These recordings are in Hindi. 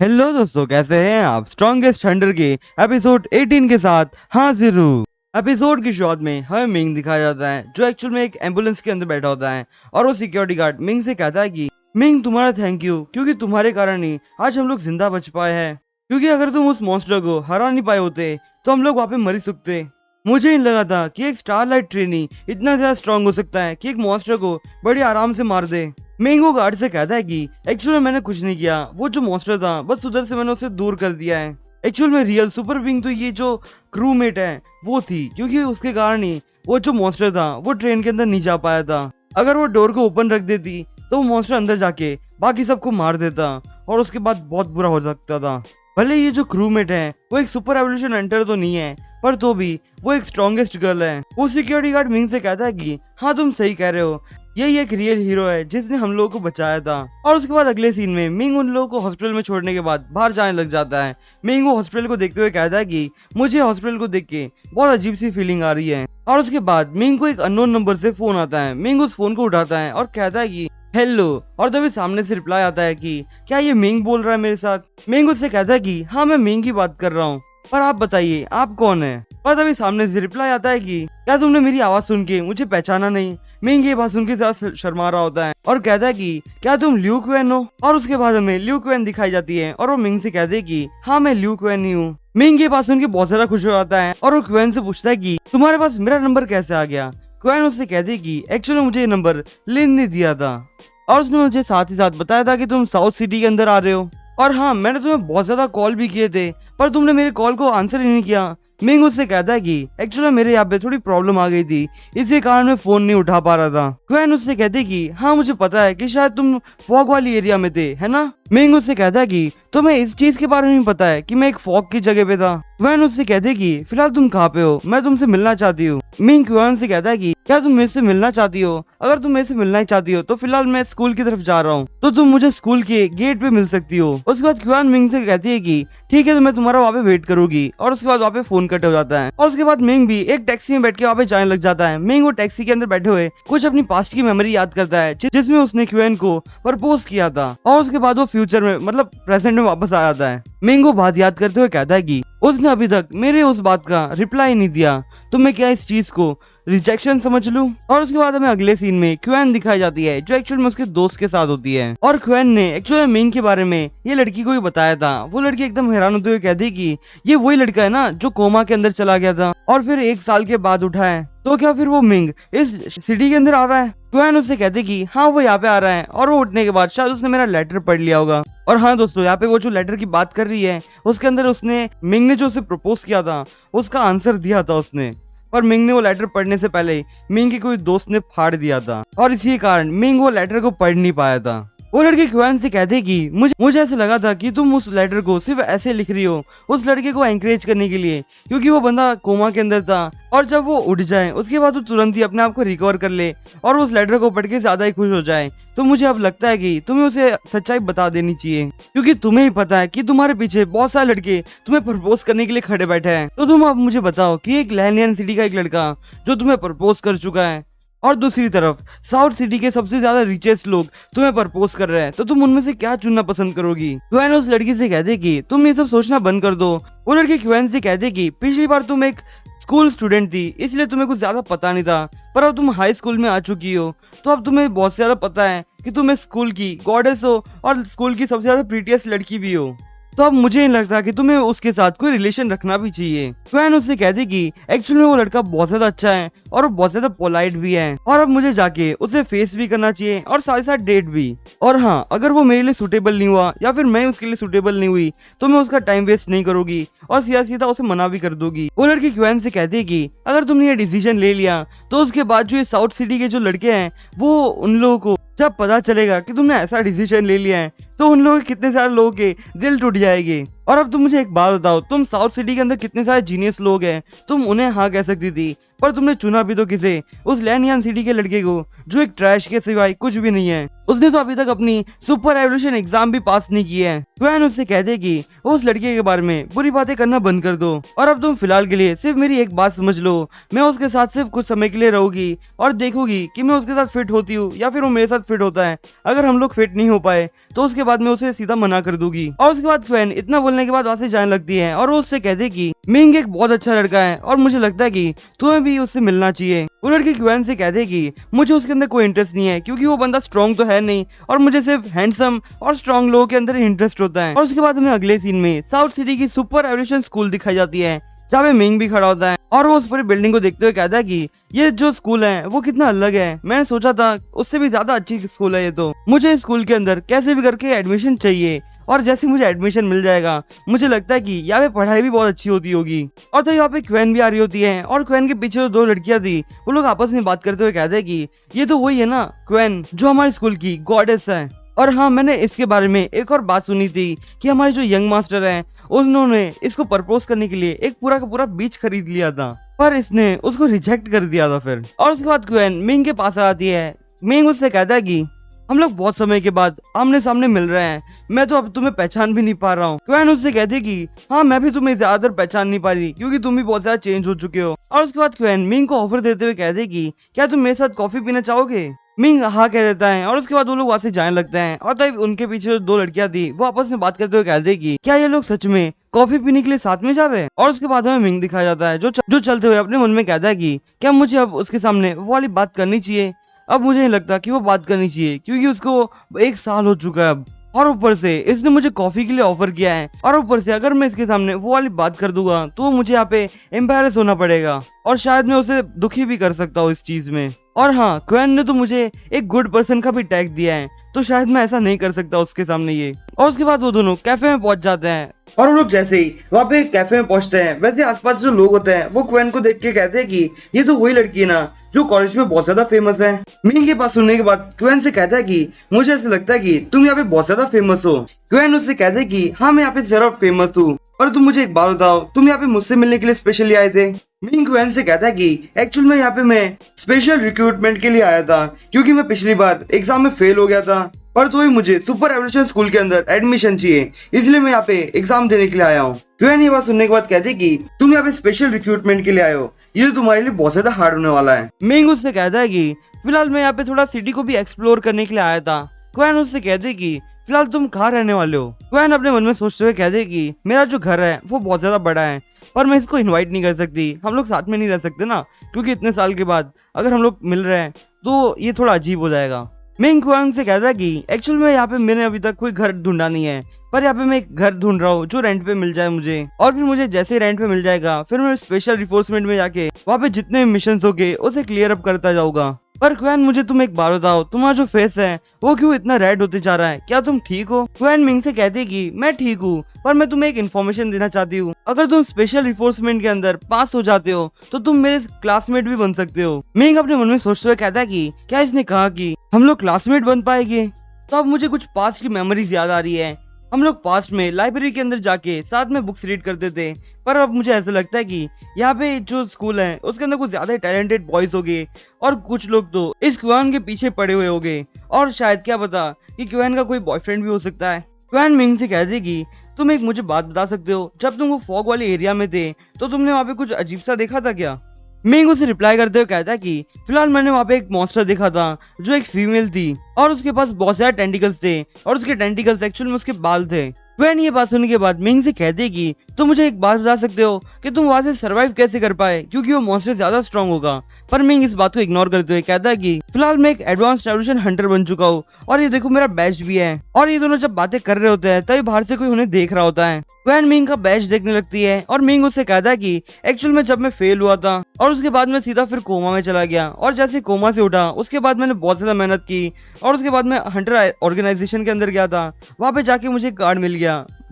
हेलो दोस्तों, कैसे हैं आप? स्ट्रॉन्गेस्ट हंटर के एपिसोड 18 के साथ हाजिर हूँ। एपिसोड की शुरुआत में हमें मिंग दिखाया जाता है, जो एक्चुअल में एक एम्बुलेंस के अंदर बैठा होता है और वो सिक्योरिटी गार्ड मिंग से कहता है कि मिंग, तुम्हारा थैंक यू, क्योंकि तुम्हारे कारण ही आज हम लोग जिंदा बच पाए हैं। क्योंकि अगर तुम उस मॉन्स्टर को हरा नहीं पाए होते तो हम लोग वहाँ पे मर ही सकते। मुझे नहीं लगा था कि एक स्टारलाइट ट्रेनी इतना ज्यादा स्ट्रांग हो सकता है कि एक मॉन्स्टर को बड़ी आराम से मार दे। मैंगो गार्ड से कहता है कि एक्चुअली मैंने कुछ नहीं किया, वो जो मॉन्स्टर था बस उधर से मैंने उसे दूर कर दिया है। एक्चुअल में रियल सुपर विंग तो ये जो क्रूमेट है वो थी, क्योंकि उसके कारण ही वो जो मॉन्स्टर था वो ट्रेन के अंदर नहीं जा पाया था। अगर वो डोर को ओपन रख देती तो वो मॉन्स्टर अंदर जाके बाकी सबको मार देता और उसके बाद बहुत बुरा हो सकता था। भले ये जो क्रूमेट है वो एक सुपर एवोल्यूशन हंटर तो नहीं है, पर तो भी वो एक स्ट्रॉन्गेस्ट गर्ल है। वो सिक्योरिटी गार्ड मिंग से कहता है कि हाँ, तुम सही कह रहे हो, यही एक रियल हीरो है जिसने हम लोगों को बचाया था। और उसके बाद अगले सीन में मिंग उन लोगों को हॉस्पिटल में छोड़ने के बाद बाहर जाने लग जाता है। मिंग वो हॉस्पिटल को देखते हुए कहता है कि मुझे हॉस्पिटल को देख के बहुत अजीब सी फीलिंग आ रही है। और उसके बाद मिंग को एक अननोन नंबर से फोन आता है। मिंग उस फोन को उठाता है और कहता है कि हेलो, और तभी सामने से रिप्लाई आता है कि क्या ये मिंग बोल रहा है मेरे साथ। मिंग उससे कहता है कि हाँ, मैं मिंग की बात कर रहा हूँ, पर आप बताइए आप कौन है। और तभी सामने से रिप्लाई आता है कि क्या तुमने मेरी आवाज सुन के मुझे पहचाना नहीं। मिंग ये बात सुन के साथ शर्मा रहा होता है और कहता है कि क्या तुम ल्यू क्वेन हो। और उसके बाद हमें ल्यू क्वेन दिखाई जाती है और वो मिंग से कहते हैं कि हाँ, मैं ल्यू क्वेन ही हूँ। मिंग ये बात सुन के बहुत ज्यादा खुश हो जाता है और वो क्वेन से पूछता है कि तुम्हारे पास मेरा नंबर कैसे आ गया। क्वेन उससे कहती है कि एक्चुअली मुझे ये नंबर लिन ने दिया था और उसने मुझे साथ ही साथ बताया था कि तुम साउथ सिटी के अंदर आ रहे हो। और हाँ, मैंने तुम्हें बहुत ज्यादा कॉल भी किए थे, पर तुमने मेरे कॉल को आंसर ही नहीं किया। मिंग उससे कहता है कि एक्चुअली मेरे यहाँ पे थोड़ी प्रॉब्लम आ गई थी, इसी कारण मैं फोन नहीं उठा पा रहा था। क्वेन उससे कहती कि हाँ, मुझे पता है कि शायद तुम फॉग वाली एरिया में थे, है ना। मिंग उससे कहता है कि तुम्हें इस चीज के बारे में पता है कि मैं एक फॉग की जगह पे था। क्वेन उससे कहते कि फिलहाल तुम कहाँ पे हो, मैं तुमसे मिलना चाहती हूँ। मिंग क्वेन से कहता है कि क्या तुम मेरे से मिलना चाहती हो? अगर तुम मेरे से मिलना ही चाहती हो तो फिलहाल मैं स्कूल की तरफ जा रहा हूँ, तो तुम मुझे स्कूल के गेट पे मिल सकती हो। उसके बाद क्वेन मिंग से कहती है कि ठीक है, तो मैं तुम्हारा वहाँ पे वेट करूंगी। और उसके बाद वहाँ पे फोन कट हो जाता है और उसके बाद मिंग भी एक टैक्सी में बैठ के वहाँ पे जाने लग जाता है। मिंग वो टैक्सी के अंदर बैठे हुए कुछ अपनी पास्ट की मेमोरी याद करता है जिसमें उसने क्वेन को प्रपोज किया था। और उसके बाद वो फ्यूचर में मतलब प्रेजेंट में वापस आ जाता है। मिंग वो बात याद करते हुए कहता है कि उसने अभी तक मेरे उस बात का रिप्लाई नहीं दिया, तो मैं क्या इस चीज को रिजेक्शन समझ लूं। और उसके बाद हमें अगले सीन में क्वेन दिखाई जाती है, जो एक्चुअल में उसके दोस्त के साथ होती है। और क्वेन ने एक्चुअल मिंग के बारे में ये लड़की को ही बताया था। वो लड़की एकदम हैरान होते हुए कहती कि ये वही लड़का है ना जो कोमा के अंदर चला गया था और फिर 1 साल के बाद उठा है, तो क्या फिर वो मिंग इस सिटी के अंदर आ रहा है। क्वेन उससे कहती कि हाँ, वो यहाँ पे आ रहा है और वो उठने के बाद शायद उसने मेरा लेटर पढ़ लिया होगा। और हाँ दोस्तों, यहाँ पे वो जो लेटर की बात कर रही है उसके अंदर उसने मिंग ने जो उसे प्रपोज किया था उसका आंसर दिया था उसने, पर मिंग ने वो लेटर पढ़ने से पहले मिंग के कोई दोस्त ने फाड़ दिया था और इसी कारण मिंग वो लेटर को पढ़ नहीं पाया था। वो लड़की क्वेन से कहते कि मुझे ऐसे लगा था कि तुम उस लेटर को सिर्फ ऐसे लिख रही हो उस लड़के को एंकरेज करने के लिए, क्योंकि वो बंदा कोमा के अंदर था और जब वो उठ जाए उसके बाद वो तुरंत ही अपने आप को रिकवर कर ले और उस लेटर को पढ़ के ज्यादा ही खुश हो जाए। तो मुझे अब लगता है कि तुम्हें उसे सच्चाई बता देनी चाहिए, क्योंकि तुम्हें ही पता है कि तुम्हारे पीछे बहुत सारे लड़के तुम्हें प्रपोज करने के लिए खड़े बैठे हैं। तो तुम अब मुझे बताओ कि एक लैनियन सिटी का एक लड़का जो तुम्हें प्रपोज कर चुका है और दूसरी तरफ साउथ सिटी के सबसे ज्यादा रिचेस्ट लोग तुम्हें प्रपोज कर रहे हैं, तो तुम उनमें से क्या चुनना पसंद करोगी। क्वेन उस लड़की से कहते कि तुम ये सब सोचना बंद कर दो। वो लड़की क्वेन से कहते कि पिछली बार तुम एक स्कूल स्टूडेंट थी, इसलिए तुम्हें कुछ ज्यादा पता नहीं था, पर अब तुम हाई स्कूल में आ चुकी हो तो अब तुम्हें बहुत ज्यादा पता है कि तुम इस स्कूल की गॉडेस हो और स्कूल की सबसे ज्यादा प्रीटियस्ट लड़की भी हो। तो अब मुझे नहीं लगता कि तुम्हें उसके साथ कोई रिलेशन रखना भी चाहिए। क्वेन उससे कहती कि एक्चुअली वो लड़का बहुत ज्यादा अच्छा है और वो बहुत ज्यादा पोलाइट भी है और अब मुझे जाके उसे फेस भी करना चाहिए और साथ ही साथ डेट भी। और हाँ, अगर वो मेरे लिए सुटेबल नहीं हुआ या फिर मैं उसके लिए सुटेबल नहीं हुई तो मैं उसका टाइम वेस्ट नहीं करूंगी और सीधा सीधा उसे मना भी कर दूंगी। वो लड़की क्वेन से कहती है कि अगर तुमने ये डिसीजन ले लिया तो उसके बाद जो ये साउथ सिटी के जो लड़के हैं वो उन लोगों को जब पता चलेगा कि तुमने ऐसा डिसीजन ले लिया है तो उन लोगों के कितने सारे लोगों के दिल टूट जाएंगे। और अब तुम मुझे एक बात बताओ, तुम साउथ सिटी के अंदर कितने सारे जीनियस लोग हैं, तुम उन्हें हाँ कह सकती थी, पर तुमने चुना भी तो किसे, उस लैनियन सिटी के लड़के को जो एक ट्रैश के सिवाय कुछ भी नहीं है। उसने तो अभी तक अपनी सुपर एवोल्यूशन एग्जाम भी पास नहीं की है। क्वेन उससे कहते कि वो उस लड़के के बारे में बुरी बातें करना बंद कर दो और अब तुम फिलहाल के लिए सिर्फ मेरी एक बात समझ लो, मैं उसके साथ सिर्फ कुछ समय के लिए रहूंगी और देखूंगी कि मैं उसके साथ फिट होती हूँ या फिर वो मेरे साथ फिट होता है। अगर हम लोग फिट नहीं हो पाए तो उसके बाद मैं उसे सीधा मना कर दूंगी। और उसके बाद क्वेन इतना बोलने के बाद वहां से जाने लगती है और वो उससे कहते कि मिंग एक बहुत अच्छा लड़का है और मुझे लगता है कि तुम्हें भी उससे मिलना चाहिए। वो लड़की क्वेन से कहते कि मुझे उसके अंदर कोई इंटरेस्ट नहीं है क्योंकि वो बंदा स्ट्रॉन्ग तो है नहीं और मुझे सिर्फ हैंडसम और स्ट्रॉन्ग लोगों के अंदर इंटरेस्ट होता है। और उसके बाद हमें अगले सीन में साउथ सिटी की सुपर एवोल्यूशन स्कूल दिखाई जाती है जहाँ पे मिंग भी खड़ा होता है और वो उस पूरी बिल्डिंग को देखते हुए कहता है कि ये जो स्कूल है वो कितना अलग है, मैंने सोचा था उससे भी ज्यादा अच्छी स्कूल है ये तो। मुझे इस स्कूल के अंदर कैसे भी करके एडमिशन चाहिए और जैसे मुझे एडमिशन मिल जाएगा मुझे लगता है कि यहाँ पे पढ़ाई भी बहुत अच्छी होती होगी। और तो यहाँ पे क्वेन भी आ रही होती है और क्वेन के पीछे जो दो लड़कियां थी वो लोग आपस में बात करते हुए कहते हैं कि ये तो वही है ना क्वेन जो हमारे स्कूल की गॉडेस है। और हाँ, मैंने इसके बारे में एक और बात सुनी थी कि हमारे जो यंग मास्टर हैं उन्होंने इसको प्रपोज करने के लिए एक पूरा का पूरा बीच खरीद लिया था पर इसने उसको रिजेक्ट कर दिया था फिर। और उसके बाद क्वेन मिंग के पास आती है। मिंग उससे कहता है कि हम लोग बहुत समय के बाद आमने सामने मिल रहे हैं, मैं तो अब तुम्हें पहचान भी नहीं पा रहा हूँ। क्वेन उससे कहती कि हाँ मैं भी तुम्हें ज्यादातर पहचान नहीं पा रही क्योंकि तुम भी बहुत ज्यादा चेंज हो चुके हो। और उसके बाद क्वेन मिंग को ऑफर देते हुए कहते कि क्या तुम मेरे साथ कॉफी पीना चाहोगे। मिंग हाँ कह देता है और उसके बाद वो लोग वहां से जाने लगते हैं और तब उनके पीछे जो दो लड़कियां थी वो आपस में बात करते हुए कहते कि क्या ये लोग सच में कॉफी पीने के लिए साथ में जा रहे हैं। और उसके बाद हमें मिंग दिखाया जाता है जो चलते हुए अपने मन में कहता है कि क्या मुझे अब उसके सामने वो वाली बात करनी चाहिए। अब मुझे नहीं लगता कि वो बात करनी चाहिए क्योंकि उसको 1 साल हो चुका है अब, और ऊपर से इसने मुझे कॉफी के लिए ऑफर किया है और ऊपर से अगर मैं इसके सामने वो वाली बात कर दूंगा तो मुझे यहाँ पे एम्बैरेस होना पड़ेगा और शायद मैं उसे दुखी भी कर सकता हूँ इस चीज में। और हाँ, क्वेन ने तो मुझे एक गुड पर्सन का भी टैग दिया है तो शायद मैं ऐसा नहीं कर सकता उसके सामने ये। और उसके बाद वो दोनों कैफे में पहुंच जाते हैं और वो लोग जैसे ही वहाँ पे कैफे में पहुंचते हैं वैसे आसपास जो लोग होते हैं वो क्वेन को देख के कहते हैं कि ये तो वही लड़की है ना जो कॉलेज में बहुत ज्यादा फेमस है। मिंग के पास सुनने के बाद क्वेन से कहता है कि मुझे ऐसा लगता है कि तुम यहाँ पे बहुत ज्यादा फेमस हो। क्वेन उससे कहते हैं कि हाँ मैं यहाँ पे जरा फेमस हूँ और तुम मुझे एक बात बताओ, तुम यहाँ पे मुझसे मिलने के लिए स्पेशली आए थे। मिंग क्वेन से कहता है कि एक्चुअल में यहाँ पे मैं स्पेशल रिक्रूटमेंट के लिए आया था क्योंकि मैं पिछली बार एग्जाम में फेल हो गया था पर तो ही मुझे सुपर एवोल्यूशन स्कूल के अंदर एडमिशन चाहिए, इसलिए मैं यहाँ पे एग्जाम देने के लिए आया हूँ। क्वेन ये बात सुनने के बाद कहती कि तुम यहाँ पे स्पेशल रिक्रूटमेंट के लिए आए हो, ये तो तुम्हारे लिए बहुत ज्यादा हार्ड होने वाला है। मिंग उससे कहता है कि फिलहाल मैं यहाँ पे थोड़ा सिटी को भी एक्सप्लोर करने के लिए आया था। क्वेन उससे कहती कि फिलहाल तुम कहाँ रहने वाले हो। क्वेन अपने मन में सोचते हुए कहते कि मेरा जो घर है वो बहुत ज्यादा बड़ा है पर मैं इसको इनवाइट नहीं कर सकती, हम लोग साथ में नहीं रह सकते ना क्योंकि इतने साल के बाद अगर हम लोग मिल रहे हैं तो ये थोड़ा अजीब हो जाएगा। मिंग क्वेन से कहता है कि एक्चुअल में यहाँ पे मैंने अभी तक कोई घर ढूंढा नहीं है पर यहाँ पे मैं एक घर ढूंढ रहा हूँ जो रेंट पे मिल जाए मुझे, और फिर मुझे जैसे रेंट पे मिल जाएगा फिर मैं स्पेशल रिफोर्समेंट में जाके वहाँ पे जितने मिशन हो गए उसे क्लियर अप करता जाऊंगा। पर क्वेन मुझे तुम एक बात बताओ, तुम्हारा जो फेस है वो क्यों इतना रेड होते जा रहा है, क्या तुम ठीक हो। क्वेन मिंग से कहती है कि मैं ठीक हूँ पर मैं तुम्हें एक इन्फॉर्मेशन देना चाहती हूँ, अगर तुम स्पेशल रिफोर्समेंट के अंदर पास हो जाते हो तो तुम मेरे क्लासमेट भी बन सकते हो। मिंग अपने मन में सोचते हुए कहता है कि क्या इसने कहा कि हम लोग क्लासमेट बन पाएंगे। तो अब मुझे कुछ पास्ट की मेमोरीज याद आ रही है। हम लोग पास्ट में लाइब्रेरी के अंदर जाके साथ में बुक्स रीड करते थे पर अब मुझे ऐसा लगता है कि यहाँ पे जो स्कूल है उसके अंदर कुछ ज्यादा टैलेंटेड बॉयज हो गए और कुछ लोग तो इस क्वेन के पीछे पड़े हुए हो गए और शायद क्या पता कि क्वेन का कोई बॉयफ्रेंड भी हो सकता है। क्वेन मिंग से कहती कि तुम एक मुझे बात बता सकते हो, जब तुम वो फॉग वाले एरिया में थे तो तुमने वहाँ पे कुछ अजीब सा देखा था क्या। मिंग उसे रिप्लाई करते हुए कहता है कि फिलहाल मैंने वहाँ पे एक मॉन्स्टर देखा था जो एक फीमेल थी और उसके पास बहुत सारे टेंटिकल्स थे और उसके टेंटिकल्स एक्चुअल में उसके बाल थे। क्वेन ये बात सुनने के बाद मिंग से कहते कि तुम मुझे एक बात बता सकते हो कि तुम वहां से सरवाइव कैसे कर पाए क्योंकि वो मॉन्स्टर ज्यादा स्ट्रांग होगा। पर मिंग इस बात को इग्नोर करते हुए कहता है कि फिलहाल मैं एक एडवांस एवोल्यूशन हंटर बन चुका हूँ और ये देखो मेरा बैच भी है। और ये दोनों जब बातें कर रहे होते हैं तभी बाहर से कोई उन्हें देख रहा होता है। क्वेन मिंग का बैच देखने लगती है और मिंग उससे कहता है कि एक्चुअल में जब मैं फेल हुआ था और उसके बाद मैं सीधा फिर कोमा में चला गया और जैसे कोमा से उठा उसके बाद मैंने बहुत ज्यादा मेहनत की और उसके बाद मैं हंटर ऑर्गेनाइजेशन के अंदर गया था, वहाँ पे जाके मुझे एक कार्ड मिल गया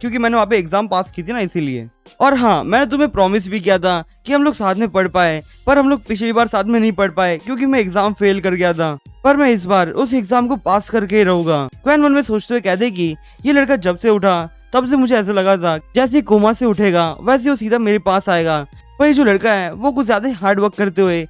क्योंकि मैंने वहाँ पे एग्जाम पास की थी ना इसीलिए। और हाँ, मैंने तुम्हें प्रॉमिस भी किया था कि हम लोग साथ में पढ़ पाए पर हम लोग पिछली बार साथ में नहीं पढ़ पाए क्योंकि मैं एग्जाम फेल कर गया था, पर मैं इस बार उस एग्जाम को पास करके ही रहूंगा। क्वेन मन में सोचते हुए कहते कि ये लड़का जब से उठा तब से मुझे ऐसा लगा था जैसे कोमा से उठेगा वैसे वो सीधा मेरे पास आएगा, पर ये जो लड़का है वो कुछ ज्यादा हार्ड वर्क करते हुए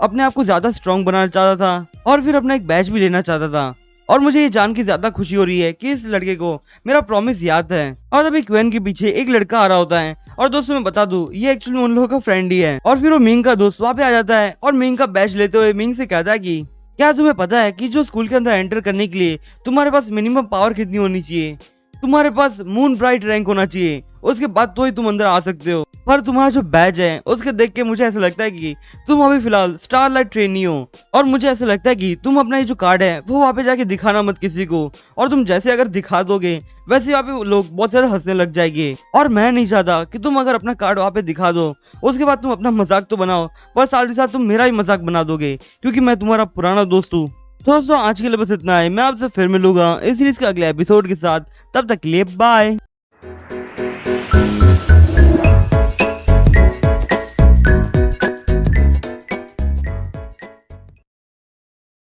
अपने आप को ज्यादा स्ट्रांग बनाना चाहता था और फिर अपना एक बैच भी लेना चाहता था। और मुझे ये जान के ज्यादा खुशी हो रही है कि इस लड़के को मेरा प्रॉमिस याद है। और तभी क्वेन के पीछे एक लड़का आ रहा होता है और दोस्तों मैं बता दूं ये एक्चुअली उन लोगों का फ्रेंड ही है। और फिर वो मिंग का दोस्त वहाँ पे आ जाता है और मिंग का बैच लेते हुए मिंग से कहता है कि क्या तुम्हें पता है कि जो स्कूल के अंदर एंटर करने के लिए तुम्हारे पास मिनिमम पावर कितनी होनी चाहिए? तुम्हारे पास मून ब्राइट रैंक होना चाहिए, उसके बाद तो ही तुम अंदर आ सकते हो। पर तुम्हारा जो बैच है उसके देख के मुझे ऐसा लगता है कि तुम अभी फिलहाल स्टारलाइट ट्रेनी हो। और मुझे ऐसा लगता है कि तुम अपना ये जो कार्ड है वो वहाँ पे जाके दिखाना मत किसी को। और तुम जैसे अगर दिखा दोगे वैसे वहाँ पे लोग बहुत ज्यादा हंसने लग जाएंगे। और मैं नहीं चाहता कि तुम अगर अपना कार्ड वहाँ पे दिखा दो उसके बाद तुम अपना मजाक तो बनाओ पर साथ ही साथ तुम मेरा ही मजाक बना दोगे, क्योंकि मैं तुम्हारा पुराना दोस्त हूँ। तो दोस्तों आज के लिए बस इतना है। मैं आपसे फिर मिलूंगा इस सीरीज के अगले एपिसोड के साथ। तब तक के लिए बाय।